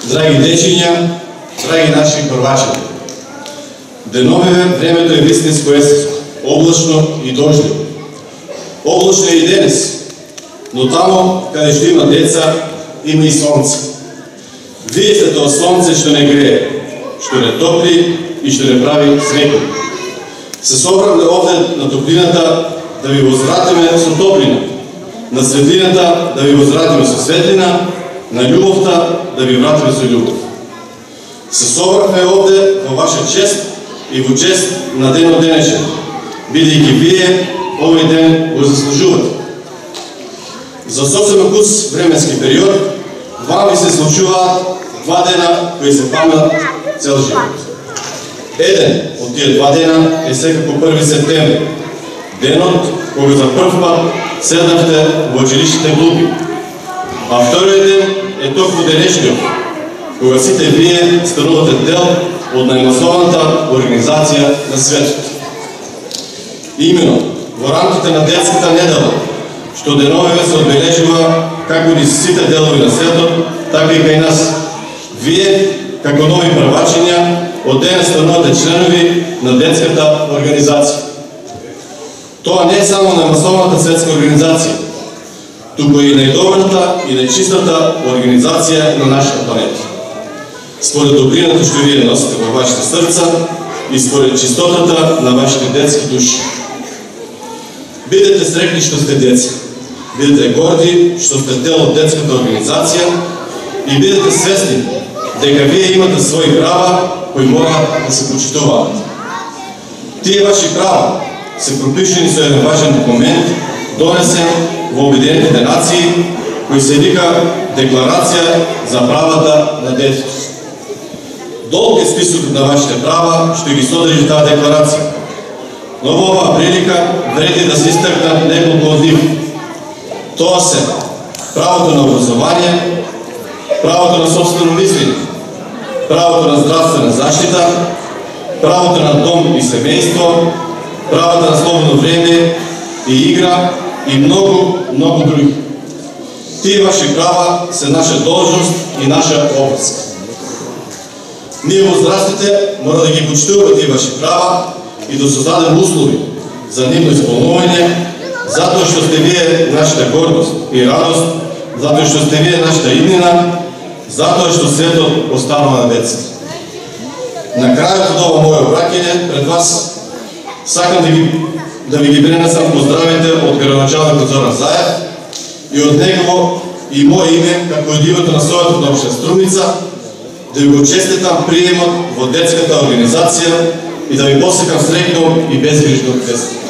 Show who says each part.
Speaker 1: Драги дечиња, драги наши првачи, деновиве времето е вистинско есенско, облачно и дождливо. Облачно е и денес, но тамо каде што има деца, има и сонце. Вие сте тоа сонце што не грее, што не топли и што не прави светли. Се собравме овде на топлината да ви возвратиме со топлина, на светлината да ви возвратиме со светлина, на љубовта да ви вратиме со љубов. Се собравме овде во ваша чест и во чест на денот денешен, бидејќи вие овој ден го заслужувате. За сосема кус временски период, вам ви се случуваат два дена кои се памтат цел живот. Еден од тие два дена е секако 1 септември, денот кога за прв пат седнавте во училиштите клуби. А вториот ден е токму денешниот, кога сите вие станувате дел од најмасованата организација на светот. Имено, во рамките на детската недела, што деновиве се одбележува како низ сите делови на светот, така и кај нас. Вие, како нови првачиња, од денес станувате членови на детската организација. Тоа не е само најмасованата светска организација, туку и најдобрата и најчистата организација на нашата планета. Според добрината што вие носите во вашите срца и според чистотата на вашите детски души. Бидете среќни што сте деца, бидете горди што сте дел од детската организација и бидете свесни дека вие имате своји права кои мораат да се почитуваат. Тие ваши права се пропишени со еден важен документ, донесен во Обединетите нации, кој се вика Декларација за правата на детето. Долг е списокот на вашите права што ги содржи таа декларација, но во оваа прилика вреди да се истакнат неколку од нив. Тоа се правото на образование, правото на собствено мислење, правото на здравствена заштита, правото на дом и семејство, правото на слободно време и игра и многу, многу други. Тие ваши права се наша должност и наша обврска. Ние возрастите мора да ги почитуваме тие ваши права и да создадем услови за нивно исполнување, затоа што сте вие нашата гордост и радост, затоа што сте вие нашата иднина, затоа што светот останува на децата. На крајот од ова моје обраќање пред вас сакам да ви ги пренесам поздравите од градоначалникот Зоран Заев и од негово и моје име, како од името на Советот на општина Струмица, да ви го честитам приемот во детската организација и да ви посекам среќно и безгрижно детство.